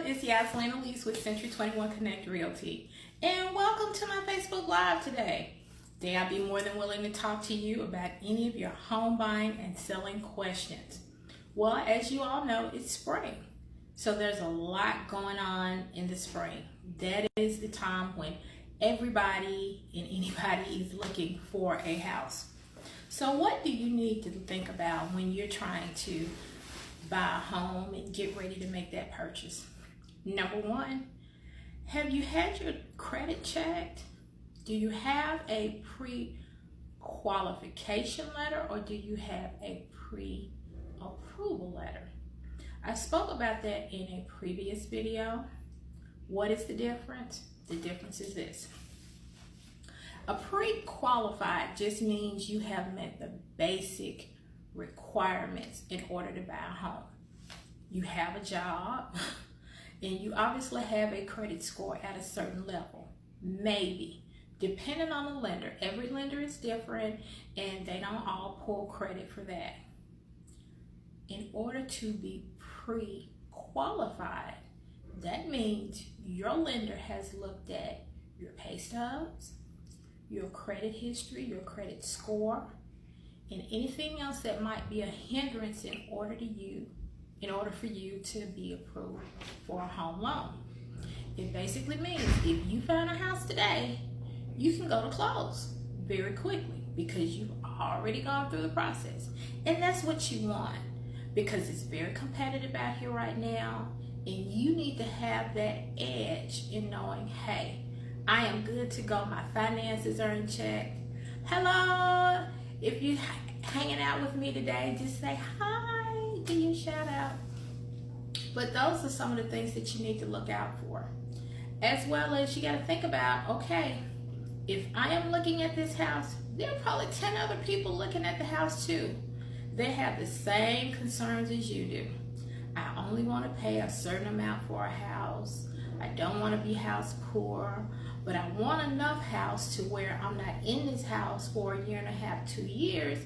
It's Yaslin Elise with Century 21 Connect Realty, and welcome to my Facebook Live today. Today I'll be more than willing to talk to you about any of your home buying and selling questions. Well, as you all know, it's spring, so there's a lot going on in the spring. That is the time when everybody and anybody is looking for a house. So what do you need to think about when you're trying to buy a home and get ready to make that purchase? Number one, have you had your credit checked? Do you have a pre-qualification letter, or do you have a pre-approval letter? I spoke about that in a previous video. What is the difference? The difference is this. A pre-qualified just means you have met the basic requirements in order to buy a home. You have a job, and you obviously have a credit score at a certain level. Maybe, depending on the lender. Every lender is different, and they don't all pull credit for that. In order to be pre-qualified, that means your lender has looked at your pay stubs, your credit history, your credit score, and anything else that might be a hindrance in order for you to be approved for a home loan. It basically means if you found a house today, you can go to close very quickly because you've already gone through the process. And that's what you want, because it's very competitive out here right now, and you need to have that edge in knowing, hey, I am good to go. My finances are in check. Hello. If you're hanging out with me today, just say hi, do your shout out. But those are some of the things that you need to look out for. As well as you got to think about, okay, if I am looking at this house, there are probably 10 other people looking at the house too. They have the same concerns as you do. I only want to pay a certain amount for a house. I don't want to be house poor, but I want enough house to where I'm not in this house for a year and a half, 2 years,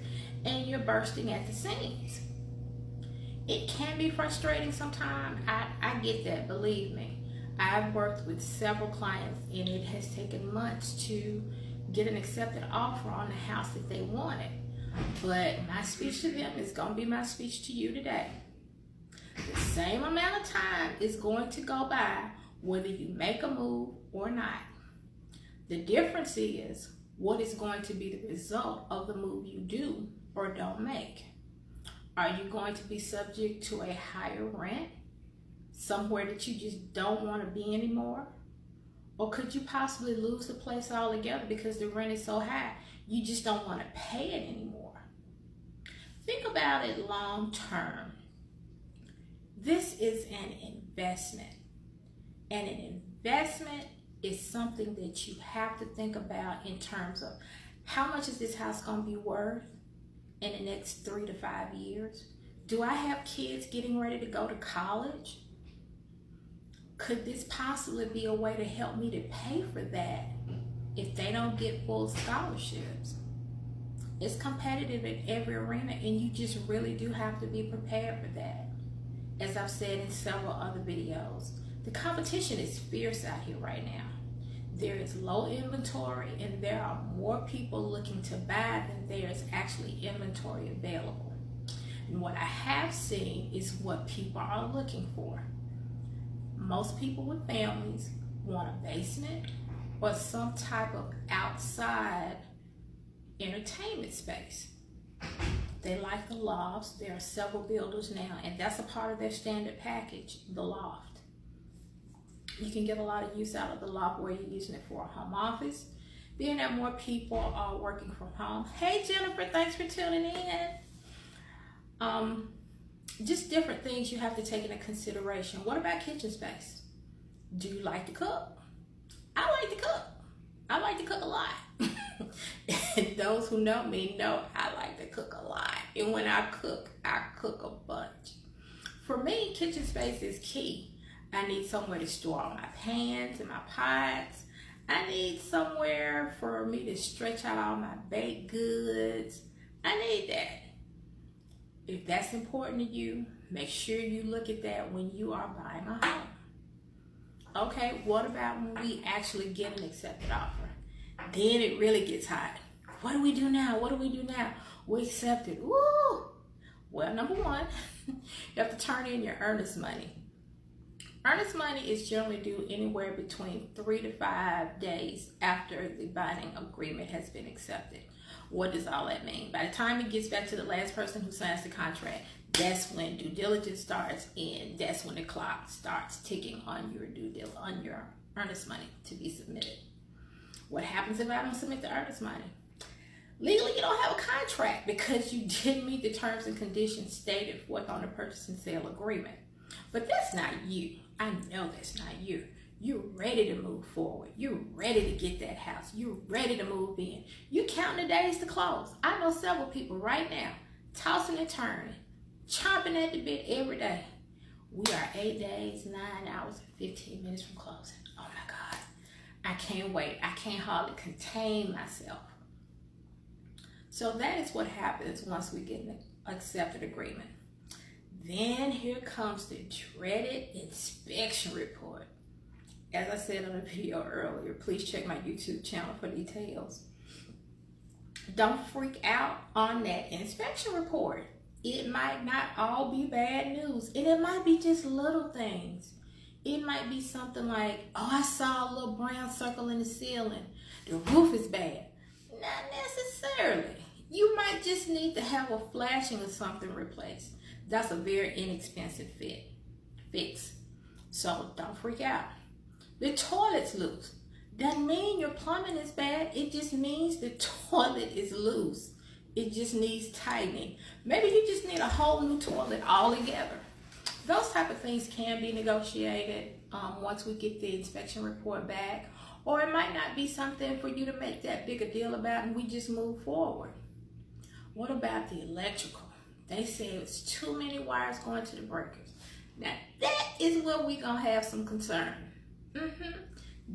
and you're bursting at the seams. It can be frustrating sometimes. I get that, believe me. I've worked with several clients, and it has taken months to get an accepted offer on the house that they wanted. But my speech to them is going to be my speech to you today. The same amount of time is going to go by whether you make a move or not. The difference is what is going to be the result of the move you do or don't make. Are you going to be subject to a higher rent, somewhere that you just don't want to be anymore? Or could you possibly lose the place altogether because the rent is so high you just don't want to pay it anymore? Think about it long term. This is an investment. And an investment is something that you have to think about in terms of how much is this house going to be worth in the next 3 to 5 years? Do I have kids getting ready to go to college? Could this possibly be a way to help me to pay for that if they don't get full scholarships? It's competitive in every arena, and you just really do have to be prepared for that. As I've said in several other videos, the competition is fierce out here right now. There is low inventory, and there are more people looking to buy than there is actually inventory available. And what I have seen is what people are looking for. Most people with families want a basement or some type of outside entertainment space. They like the lofts. There are several builders now, and that's a part of their standard package, the loft. You can get a lot of use out of the loft where you're using it for a home office. Being that more people are working from home. Hey Jennifer, thanks for tuning in. Just different things you have to take into consideration. What about kitchen space? Do you like to cook? I like to cook. I like to cook a lot. And those who know me know I like to cook a lot. And when I cook a bunch. For me, kitchen space is key. I need somewhere to store all my pans and my pots. I need somewhere for me to stretch out all my baked goods. I need that. If that's important to you, make sure you look at that when you are buying a home. Okay, what about when we actually get an accepted offer? Then it really gets hot. What do we do now? What do we do now? We accepted. Woo! Well, number one, you have to turn in your earnest money. Earnest money is generally due anywhere between 3 to 5 days after the binding agreement has been accepted. What does all that mean? By the time it gets back to the last person who signs the contract, that's when due diligence starts, and that's when the clock starts ticking on your earnest money to be submitted. What happens if I don't submit the earnest money? Legally, you don't have a contract because you didn't meet the terms and conditions stated forth on the purchase and sale agreement. But that's not you. I know that's not you. You're ready to move forward. You're ready to get that house. You're ready to move in. You're counting the days to close. I know several people right now tossing and turning, chomping at the bit every day. We are 8 days, 9 hours, and 15 minutes from closing. Oh my God. I can't wait. I can't hardly contain myself. So that is what happens once we get an accepted agreement. Then here comes the dreaded inspection report. As I said on the video earlier, please check my YouTube channel for details. Don't freak out on that inspection report. It might not all be bad news, and it might be just little things. It might be something like, oh, I saw a little brown circle in the ceiling. The roof is bad. Not necessarily. You might just need to have a flashing or something replaced. That's a very inexpensive fix. So don't freak out. The toilet's loose. Doesn't mean your plumbing is bad. It just means the toilet is loose. It just needs tightening. Maybe you just need a whole new toilet altogether. Those type of things can be negotiated once we get the inspection report back. Or it might not be something for you to make that big a deal about and we just move forward. What about the electrical? They say it's too many wires going to the breakers. Now that is where we're going to have some concern.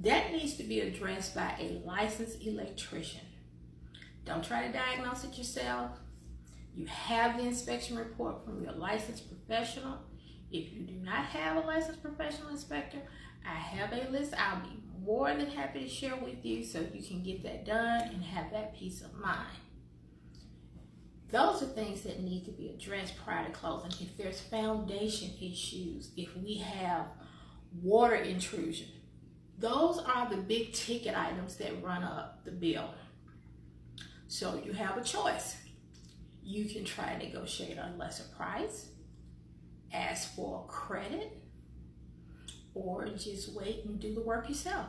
That needs to be addressed by a licensed electrician. Don't try to diagnose it yourself. You have the inspection report from your licensed professional. If you do not have a licensed professional inspector, I have a list I'll be more than happy to share with you so you can get that done and have that peace of mind. Those are things that need to be addressed prior to closing. If there's foundation issues, if we have water intrusion, those are the big ticket items that run up the bill. So you have a choice. You can try to negotiate a lesser price, ask for credit, or just wait and do the work yourself.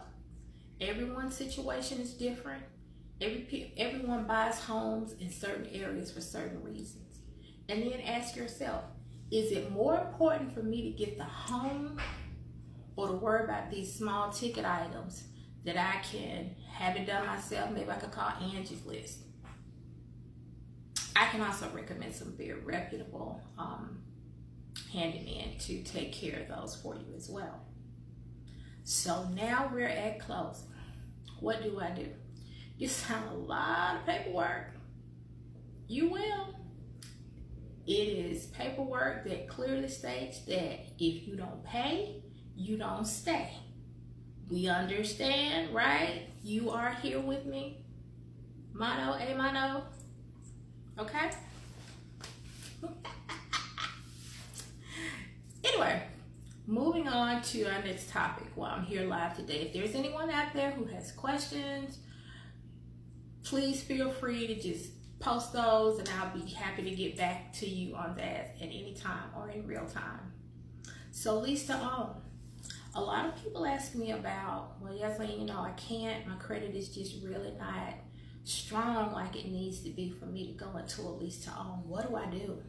Everyone's situation is different. Everyone buys homes in certain areas for certain reasons. And then ask yourself, is it more important for me to get the home or to worry about these small ticket items that I can have it done myself? Maybe I could call Angie's List. I can also recommend some very reputable handyman to take care of those for you as well. So now we're at closing. What do I do? You sign a lot of paperwork. You will. It is paperwork that clearly states that if you don't pay, you don't stay. We understand, right? You are here with me. Mano a mano. Okay? Anyway, moving on to our next topic while I'm here live today. If there's anyone out there who has questions, please feel free to just post those and I'll be happy to get back to you on that at any time or in real time. So lease to own. A lot of people ask me about, well, Yasleen, my credit is just really not strong like it needs to be for me to go into a lease to own. What do I do?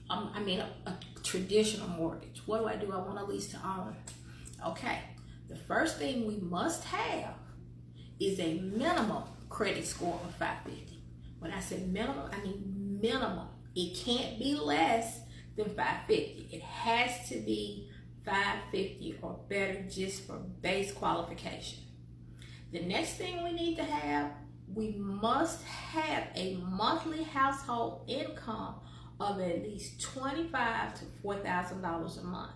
A traditional mortgage. What do I do? I want a lease to own. Okay, the first thing we must have is a minimum credit score of 550. When I say minimum, I mean minimum. It can't be less than 550. It has to be 550 or better just for base qualification. The next thing we need to have, we must have a monthly household income of at least $25,000 to $4,000 a month.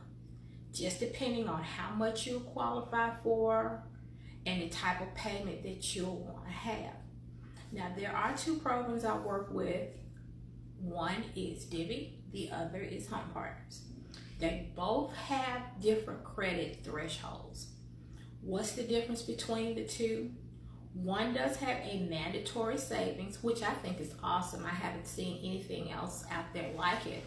just depending on how much you qualify for and the type of payment that you'll want to have. Now, there are two programs I work with. One is Divvy, the other is Home Partners. They both have different credit thresholds. What's the difference between the two? One does have a mandatory savings, which I think is awesome. I haven't seen anything else out there like it.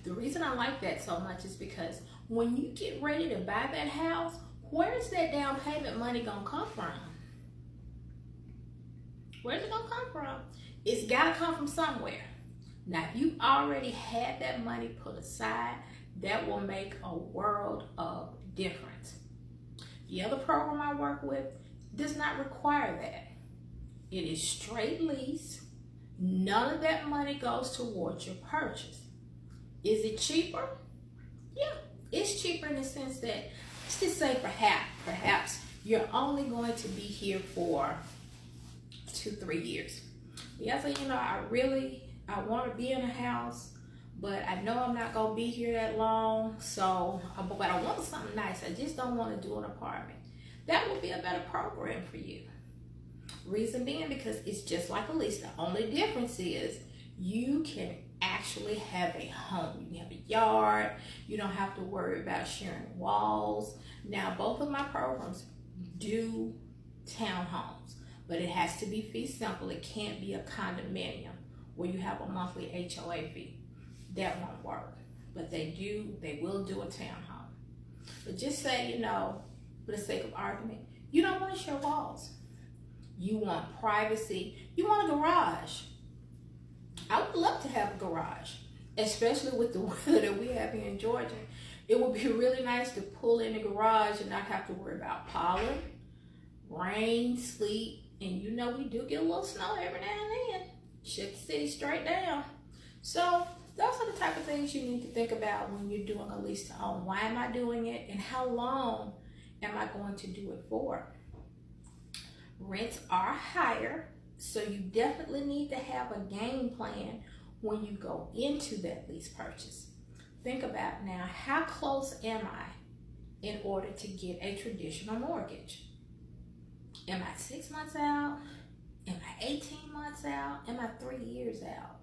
The reason I like that so much is because when you get ready to buy that house, where's that down payment money gonna come from? Where's it gonna come from? It's gotta come from somewhere. Now, if you already had that money put aside, that will make a world of difference. The other program I work with does not require that. It is straight lease. None of that money goes towards your purchase. Is it cheaper? Yeah, it's cheaper in the sense that, let's just say perhaps you're only going to be here for 2-3 years. Yeah, so I want to be in a house, but I know I'm not going to be here that long, so, but I want something nice. I just don't want to do an apartment. That would be a better program for you. Reason being, because it's just like a lease. The only difference is you can actually have a home. You can have a yard. You don't have to worry about sharing walls. Now, both of my programs do townhomes, but it has to be fee simple. It can't be a condominium where you have a monthly HOA fee. That won't work. But they will do a townhome. But just say, for the sake of argument, you don't want to share walls. You want privacy. You want a garage. I would love to have a garage, especially with the weather that we have here in Georgia. It would be really nice to pull in the garage and not have to worry about pollen, rain, sleet, and we do get a little snow every now and then. Shut the city straight down. So those are the type of things you need to think about when you're doing a lease to own. Why am I doing it, and how long am I going to do it for? Rents are higher, so you definitely need to have a game plan when you go into that lease purchase. Think about now, how close am I in order to get a traditional mortgage? Am I 6 months out? Am I 18 months out? Am I 3 years out?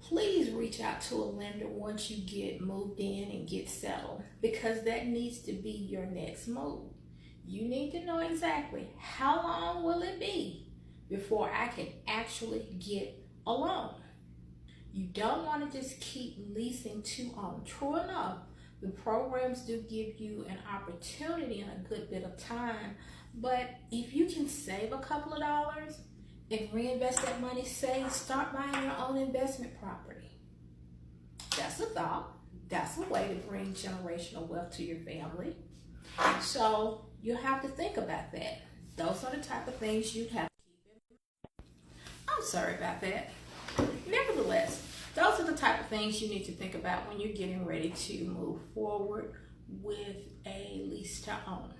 Please reach out to a lender once you get moved in and get settled, because that needs to be your next move. You need to know exactly how long will it be before I can actually get a loan. You don't want to just keep leasing to own. True enough, the programs do give you an opportunity in a good bit of time, but if you can save a couple of dollars and reinvest that money, start buying your own investment property. That's a thought. That's a way to bring generational wealth to your family. So you have to think about that. Those are the type of things you'd have to keep in mind. I'm sorry about that. Nevertheless, those are the type of things you need to think about when you're getting ready to move forward with a lease to own.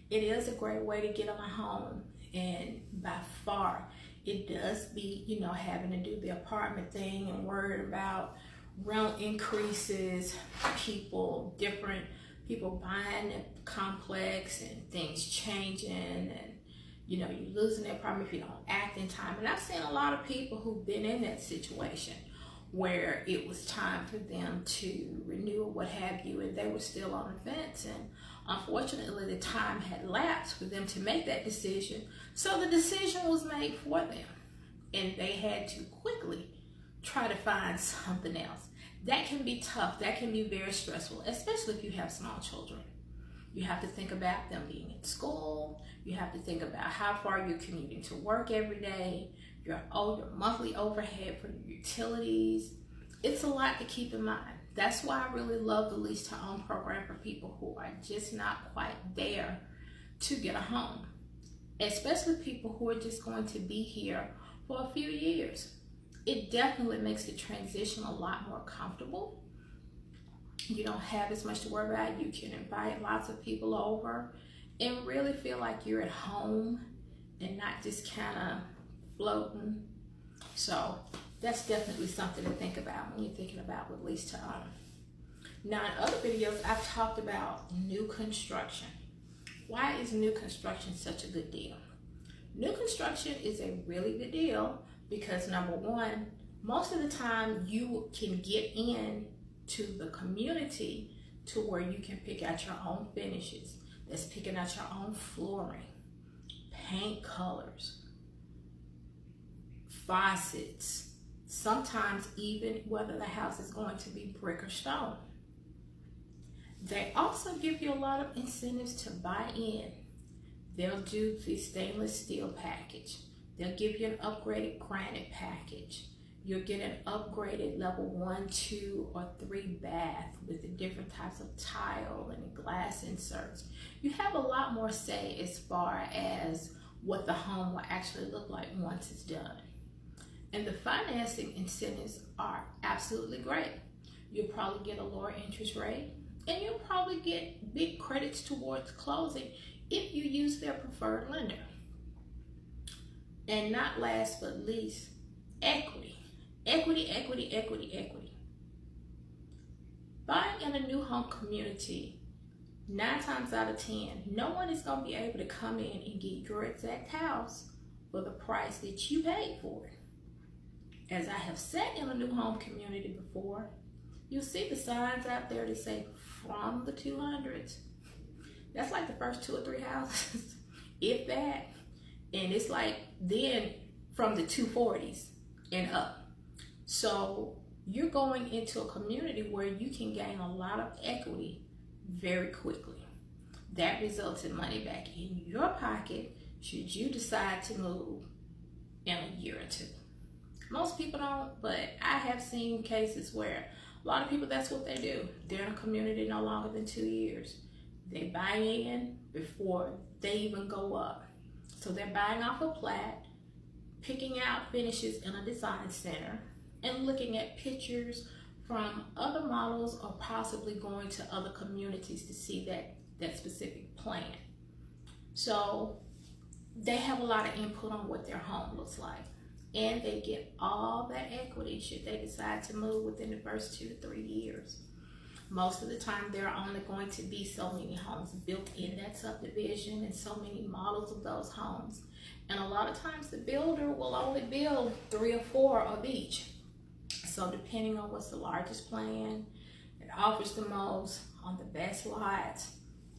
It is a great way to get on a home, and by far, it does beat, having to do the apartment thing and worried about rent increases, different people buying the complex and things changing, and you're losing their apartment if you don't act in time. And I've seen a lot of people who've been in that situation where it was time for them to renew or what have you, and they were still on the fence, and unfortunately the time had lapsed for them to make that decision, so the decision was made for them and they had to quickly try to find something else. That can be tough. That can be very stressful, especially if you have small children. You have to think about them being in school. You have to think about how far you're commuting to work every day, your monthly overhead for your utilities. It's a lot to keep in mind. That's why I really love the lease to own program for people who are just not quite there to get a home, especially people who are just going to be here for a few years. It definitely makes the transition a lot more comfortable. You don't have as much to worry about. You can invite lots of people over and really feel like you're at home and not just kind of floating. So that's definitely something to think about when you're thinking about with lease to own. Now, in other videos, I've talked about new construction. Why is new construction such a good deal? New construction is a really good deal because, number one, most of the time you can get in to the community to where you can pick out your own finishes. That's picking out your own flooring, paint colors, faucets, sometimes even whether the house is going to be brick or stone. They also give you a lot of incentives to buy in. They'll do the stainless steel package. They'll give you an upgraded granite package. You'll get an upgraded level 1, 2, or 3 bath with the different types of tile and glass inserts. You have a lot more say as far as what the home will actually look like once it's done. And the financing incentives are absolutely great. You'll probably get a lower interest rate, and you'll probably get big credits towards closing if you use their preferred lender. And not last but least, equity. Equity. Buying in a new home community, 9 times out of 10, no one is going to be able to come in and get your exact house for the price that you paid for it. As I have sat in a new home community before, you'll see the signs out there that say from the 200s. That's like the first 2 or 3 houses, if that. And it's like then from the 240s and up. So you're going into a community where you can gain a lot of equity very quickly. That results in money back in your pocket should you decide to move in a year or 2. Most people don't, but I have seen cases where a lot of people, that's what they do. They're in a community no longer than 2 years. They buy in before they even go up. So they're buying off a plat, picking out finishes in a design center, and looking at pictures from other models or possibly going to other communities to see that specific plan. So they have a lot of input on what their home looks like. And they get all that equity should they decide to move within the first 2 to 3 years. Most of the time, there are only going to be so many homes built in that subdivision and so many models of those homes. And a lot of times the builder will only build 3 or 4 of each. So depending on what's the largest plan, it offers the most on the best lots.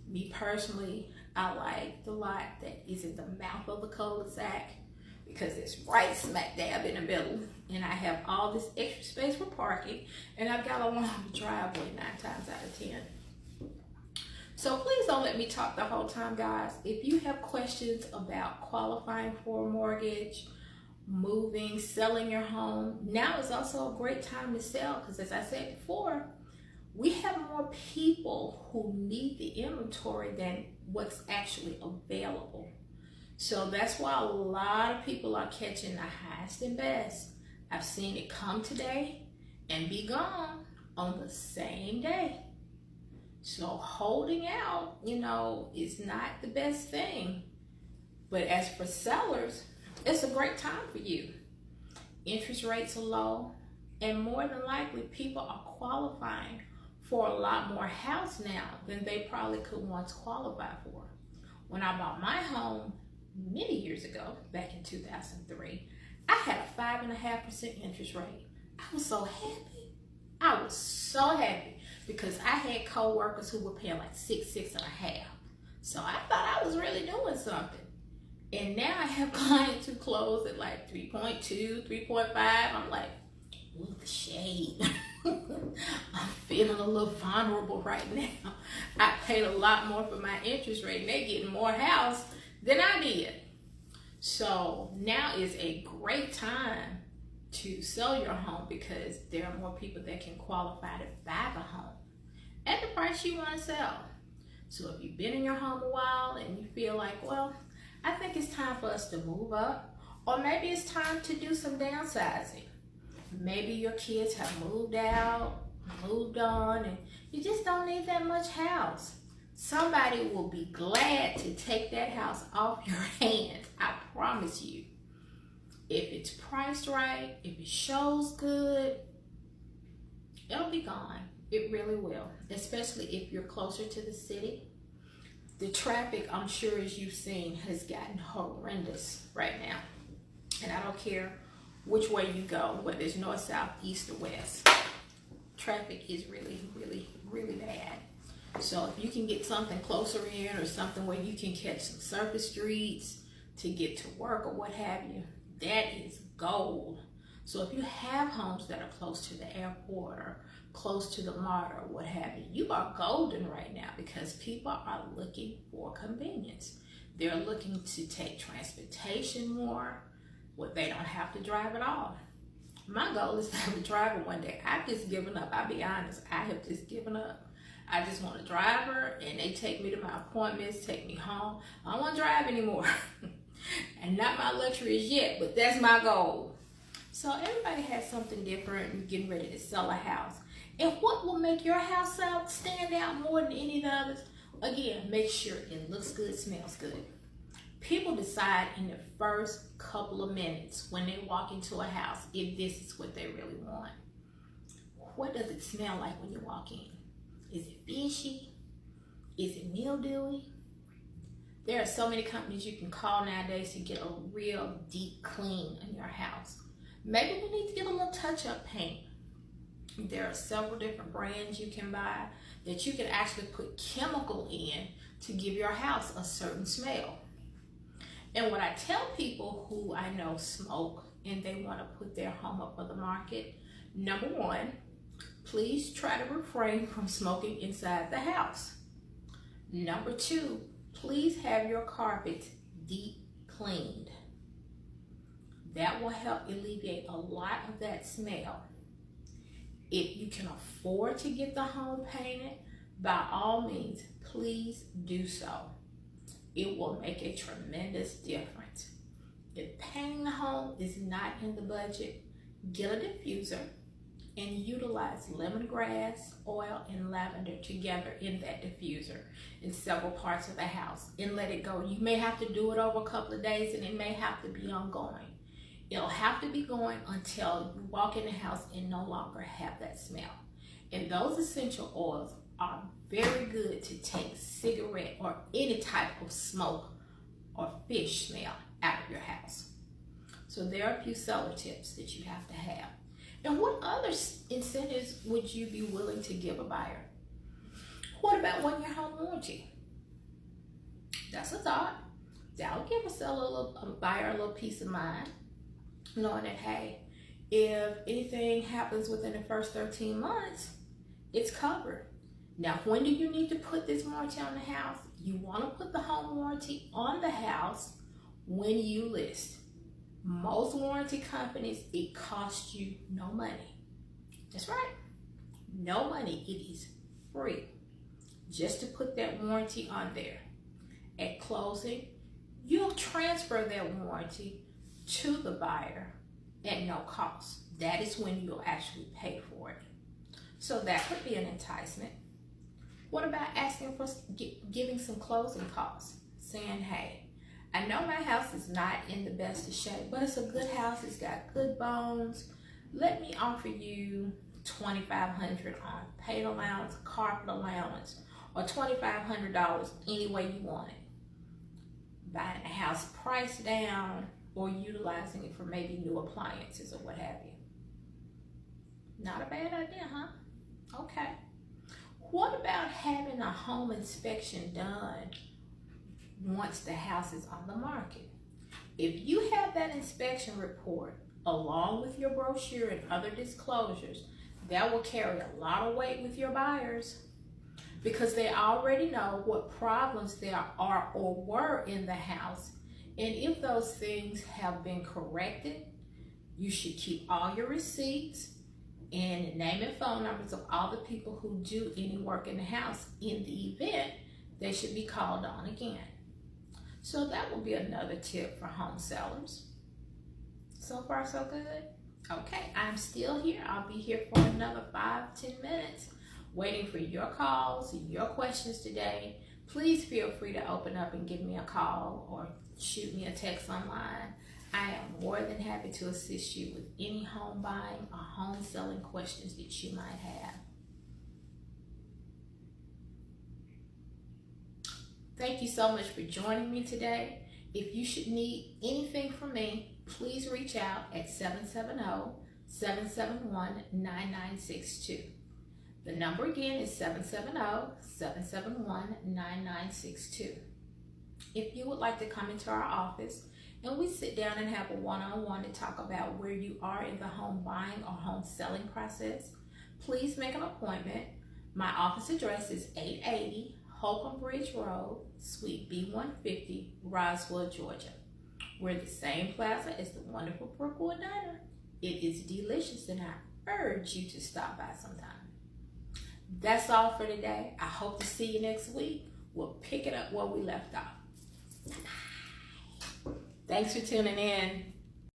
Me personally, I like the lot that is in the mouth of the cul-de-sac because it's right smack dab in the middle, and I have all this extra space for parking, and I've got a long driveway 9 times out of 10. So please don't let me talk the whole time, guys. If you have questions about qualifying for a mortgage, moving, selling your home, now is also a great time to sell because, as I said before, we have more people who need the inventory than what's actually available. So that's why a lot of people are catching the highest and best. I've seen it come today and be gone on the same day. So holding out, is not the best thing. But as for sellers, it's a great time for you. Interest rates are low, and more than likely people are qualifying for a lot more house now than they probably could once qualify for. When I bought my home many years ago, back in 2003, I had a 5.5% interest rate. I was so happy because I had co-workers who were paying like 6.5. So I thought I was really doing something. And now I have clients who close at like 3.2, 3.5. I'm like, ooh, the shade. I'm feeling a little vulnerable right now. I paid a lot more for my interest rate, and they're getting more house than I did. So now is a great time to sell your home because there are more people that can qualify to buy the home at the price you want to sell. So if you've been in your home a while and you feel like, well, I think it's time for us to move up, or maybe it's time to do some downsizing. Maybe your kids have moved out, moved on, and you just don't need that much house. Somebody will be glad to take that house off your hands, I promise you. If it's priced right, if it shows good, it'll be gone. It really will, especially if you're closer to the city. The traffic, I'm sure as you've seen, has gotten horrendous right now. And I don't care which way you go, whether it's north, south, east, or west. Traffic is really, really, really bad. So if you can get something closer in, or something where you can catch some surface streets to get to work or what have you, that is gold. So if you have homes that are close to the airport or close to the mart or what have you, you are golden right now, because people are looking for convenience. They're looking to take transportation more, where they don't have to drive at all. My goal is to have a driver one day. I've just given up. I'll be honest, I have just given up. I just want a driver, and they take me to my appointments, take me home. I don't want to drive anymore. And not my luxuries yet, but that's my goal. So everybody has something different and getting ready to sell a house. And what will make your house stand out more than any of the others? Again, make sure it looks good, smells good. People decide in the first couple of minutes when they walk into a house if this is what they really want. What does it smell like when you walk in? Is it fishy? Is it mildewy? There are so many companies you can call nowadays to get a real deep clean in your house. Maybe we need to get a little touch-up paint. There are several different brands you can buy that you can actually put chemical in to give your house a certain smell. And what I tell people who I know smoke and they want to put their home up for the market, number one, please try to refrain from smoking inside the house. Number two, please have your carpets deep cleaned. That will help alleviate a lot of that smell. If you can afford to get the home painted, by all means, please do so. It will make a tremendous difference. If painting the home is not in the budget, get a diffuser and utilize lemongrass, oil, and lavender together in that diffuser in several parts of the house and let it go. You may have to do it over a couple of days, and it may have to be ongoing. It'll have to be going until you walk in the house and no longer have that smell. And those essential oils are very good to take cigarette or any type of smoke or fish smell out of your house. So there are a few seller tips that you have to have. And what other incentives would you be willing to give a buyer? What about 1-year home warranty? That's a thought. That'll give a buyer a little peace of mind, knowing that, hey, if anything happens within the first 13 months, it's covered. Now, when do you need to put this warranty on the house? You want to put the home warranty on the house when you list. Most warranty companies, it costs you no money. That's right. No money. It is free just to put that warranty on there. At closing, you'll transfer that warranty to the buyer at no cost. That is when you'll actually pay for it. So that could be an enticement. What about asking for giving some closing costs? Saying, hey, I know my house is not in the best of shape, but it's a good house. It's got good bones. Let me offer you $2,500 on paint allowance, carpet allowance, or $2,500 any way you want it. Buying a house price down or utilizing it for maybe new appliances or what have you. Not a bad idea, huh? Okay. What about having a home inspection done once the house is on the market? If you have that inspection report along with your brochure and other disclosures, that will carry a lot of weight with your buyers, because they already know what problems there are or were in the house. And if those things have been corrected, you should keep all your receipts and name and phone numbers of all the people who do any work in the house. In the event, they should be called on again. So that will be another tip for home sellers. So far, so good? Okay, I'm still here. I'll be here for another 5-10 minutes, waiting for your calls, your questions today. Please feel free to open up and give me a call or shoot me a text online. I am more than happy to assist you with any home buying or home selling questions that you might have. Thank you so much for joining me today. If you should need anything from me, please reach out at 770-771-9962. The number again is 770-771-9962. If you would like to come into our office and we sit down and have a one-on-one to talk about where you are in the home buying or home selling process, please make an appointment. My office address is 880 Holcomb Bridge Road, Suite B150, Roswell, Georgia. We're the same plaza as the wonderful Brookwood Diner. It is delicious and I urge you to stop by sometime. That's all for today. I hope to see you next week. We'll pick it up where we left off. Thanks for tuning in.